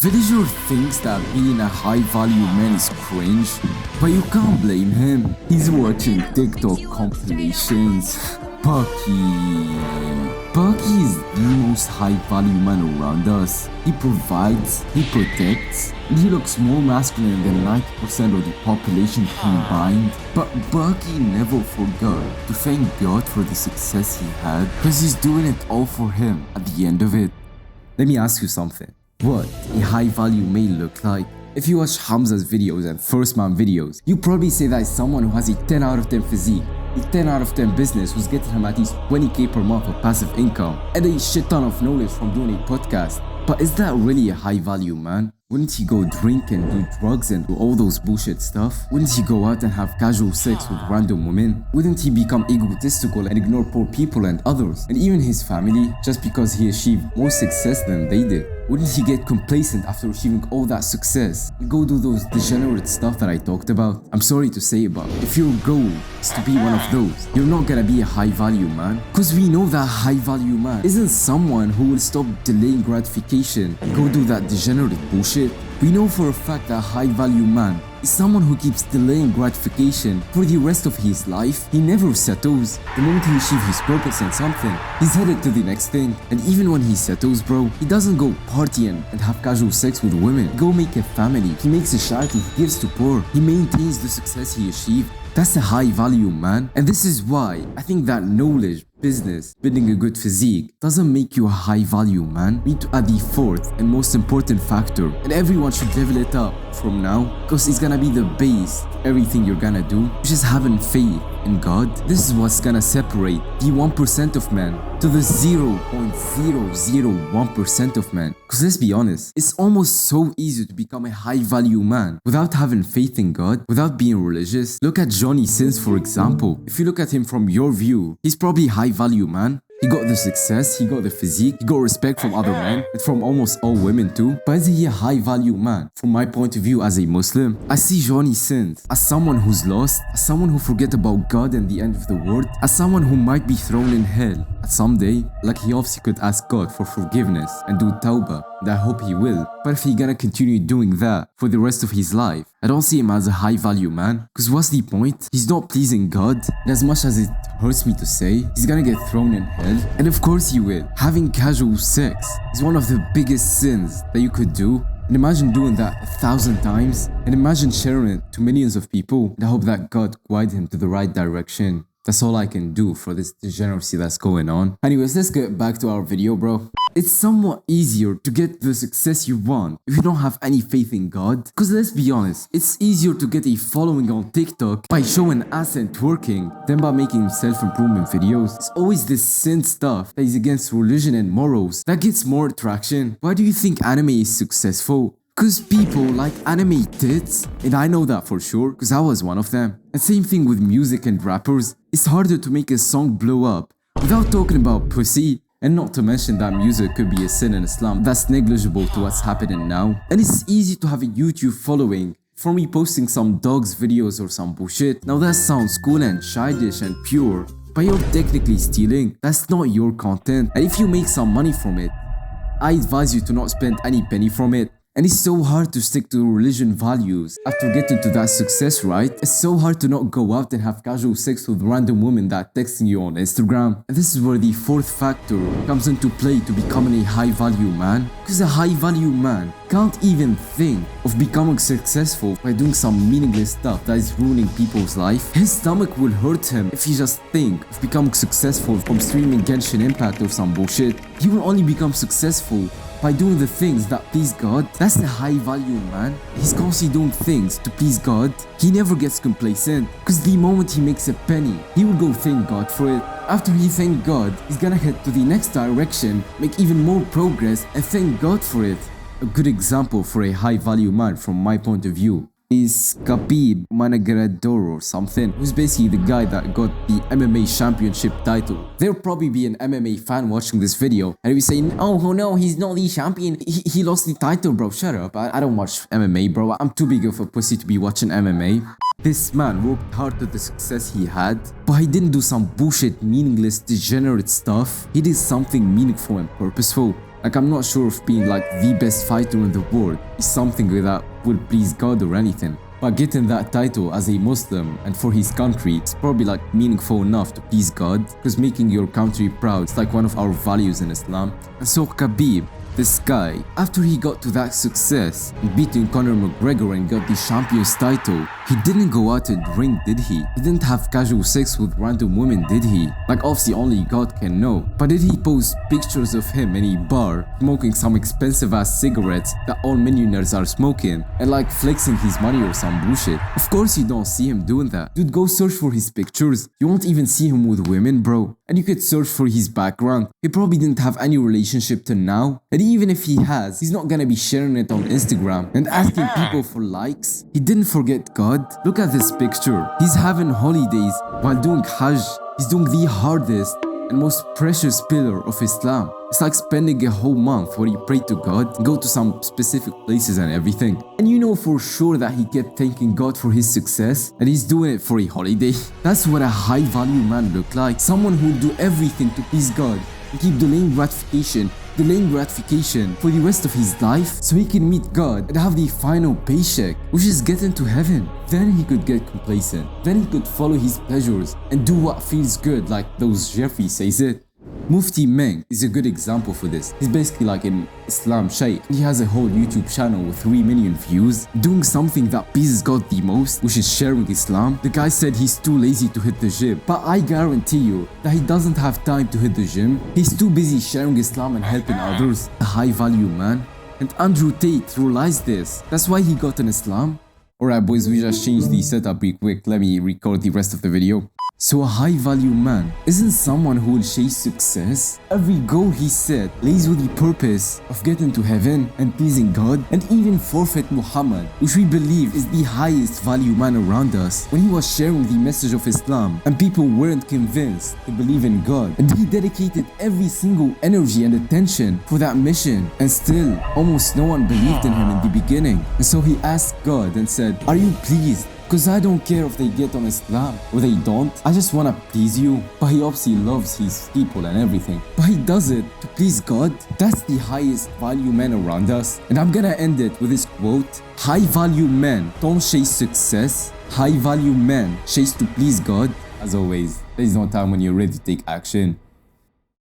Villager thinks that being a high-value man is cringe, but you can't blame him. He's watching TikTok compilations. Bucky is the most high-value man around us. He provides, he protects, and he looks more masculine than 90% of the population combined. But Bucky never forgot to thank God for the success he had, because he's doing it all for him at the end of it. Let me ask you something. What a high-value male look like? If you watch Hamza's videos and First Man videos, you probably say that is someone who has a 10 out of 10 physique, a 10 out of 10 business who's getting him at least 20k per month of passive income, and a shit ton of knowledge from doing a podcast. But is that really a high-value man? Wouldn't he go drink and do drugs and do all those bullshit stuff? Wouldn't he go out and have casual sex with random women? Wouldn't he become egotistical and ignore poor people and others, and even his family, just because he achieved more success than they did? Wouldn't he get complacent after achieving all that success and go do those degenerate stuff that I talked about? I'm sorry to say it, but if your goal is to be one of those, you're not gonna be a high-value man. Cause we know that high-value man isn't someone who will stop delaying gratification and go do that degenerate bullshit. We know for a fact that a high-value man is someone who keeps delaying gratification for the rest of his life. He never settles. The moment he achieves his purpose in something, he's headed to the next thing. And even when he settles, bro, he doesn't go partying and have casual sex with women. Go make a family. He makes a charity. He gives to poor. He maintains the success he achieved. That's a high-value man. And this is why I think that knowledge, business, building a good physique doesn't make you a high-value man. We need to add the fourth and most important factor, and everyone should level it up from now, because it's gonna be the base of everything you're gonna do, which is having faith in God. This is what's gonna separate the 1% of men to the 0.001% of men. Because let's be honest, it's almost so easy to become a high-value man without having faith in God, without being religious. Look at Johnny Sins, for example. If you look at him from your view, he's probably a high-value man. He got the success, he got the physique, he got respect from other men, and from almost all women too. But is he a high-value man? From my point of view as a Muslim, I see Johnny Sins as someone who's lost, as someone who forget about God and the end of the world, as someone who might be thrown in hell at some day. Like, he obviously could ask God for forgiveness and do tawbah, and I hope he will. But if he gonna continue doing that for the rest of his life, I don't see him as a high-value man. Cause what's the point? He's not pleasing God, and as much as it hurts me to say, he's gonna get thrown in hell. And of course he will. Having casual sex is one of the biggest sins that you could do. And imagine doing that 1,000 times, and imagine sharing it to millions of people, and I hope that God guide him to the right direction. That's all I can do for this degeneracy that's going on. Anyways, let's get back to our video, bro. It's somewhat easier to get the success you want if you don't have any faith in God. Because let's be honest, it's easier to get a following on TikTok by showing ass and twerking than by making self-improvement videos. It's always this sin stuff that is against religion and morals that gets more traction. Why do you think anime is successful? Because people like anime tits, and I know that for sure, because I was one of them. And same thing with music and rappers. It's harder to make a song blow up without talking about pussy. And not to mention that music could be a sin in Islam that's negligible to what's happening now. And it's easy to have a YouTube following for me posting some dogs videos or some bullshit. Now that sounds cool and childish and pure, but you're technically stealing. That's not your content. And if you make some money from it, I advise you to not spend any penny from it. And it's so hard to stick to religion values after getting to that success, right? It's so hard to not go out and have casual sex with random women that texting you on Instagram. And this is where the fourth factor comes into play to becoming a high-value man. Because a high-value man can't even think of becoming successful by doing some meaningless stuff that is ruining people's life. His stomach will hurt him if he just think of becoming successful from streaming Genshin Impact or some bullshit. He will only become successful by doing the things that please God. That's a high-value man. He's constantly doing things to please God. He never gets complacent, because the moment he makes a penny, he will go thank God for it. After he thank God, he's gonna head to the next direction, make even more progress, and thank God for it. A good example for a high-value man from my point of view is Khabib Nurmagomedov or something, who's basically the guy that got the MMA championship title. There'll probably be an MMA fan watching this video and he'll be saying, oh no, he's not the champion, he lost the title, bro. Shut up, I don't watch MMA, bro. I'm too big of a pussy to be watching MMA. This man worked hard to the success he had, but he didn't do some bullshit, meaningless, degenerate stuff. He did something meaningful and purposeful. Like, I'm not sure if being like the best fighter in the world is something that will please God or anything. But getting that title as a Muslim and for his country, it's probably like meaningful enough to please God, because making your country proud is like one of our values in Islam. And so Khabib, this guy, after he got to that success and beating Conor McGregor and got the champion's title, he didn't go out and drink, did he? He didn't have casual sex with random women, did he? Like, obviously only God can know. But did he post pictures of him in a bar smoking some expensive ass cigarettes that all millionaires are smoking and like flexing his money or some bullshit? Of course you don't see him doing that. Dude, go search for his pictures. You won't even see him with women, bro. And you could search for his background. He probably didn't have any relationship till now. And even if he has, he's not gonna be sharing it on Instagram and asking people for likes. He didn't forget God. Look at this picture. He's having holidays while doing Hajj. He's doing the hardest and most precious pillar of Islam. It's like spending a whole month where you pray to God and go to some specific places and everything. And you know for sure that he kept thanking God for his success and he's doing it for a holiday. That's what a high value man look like. Someone who will do everything to please God and keep delaying gratification for the rest of his life so he can meet God and have the final paycheck, which is getting to heaven. Then he could get complacent. Then he could follow his pleasures and do what feels good, like those Jeffrey says it. Mufti Menk is a good example for this. He's basically like an Islam Shaykh. He has a whole YouTube channel with 3 million views, doing something that pleases God the most, which is sharing Islam. The guy said he's too lazy to hit the gym, but I guarantee you that he doesn't have time to hit the gym. He's too busy sharing Islam and helping others. A high value man. And Andrew Tate realized this. That's why he got in Islam. Alright boys, we just changed the setup real quick. Let me record the rest of the video. So a high value man isn't someone who will chase success. Every goal he set lays with the purpose of getting to heaven and pleasing God, and even Prophet Muhammad, which we believe is the highest value man around us, when he was sharing the message of Islam and people weren't convinced to believe in God, and he dedicated every single energy and attention for that mission, and still almost no one believed in him in the beginning. And so he asked God and said, "Are you pleased? Because I don't care if they get on Islam or they don't. I just want to please you." But he obviously loves his people and everything. But he does it to please God. That's the highest value man around us. And I'm gonna end it with this quote. High value men don't chase success. High value men chase to please God. As always, there is no time when you're ready to take action.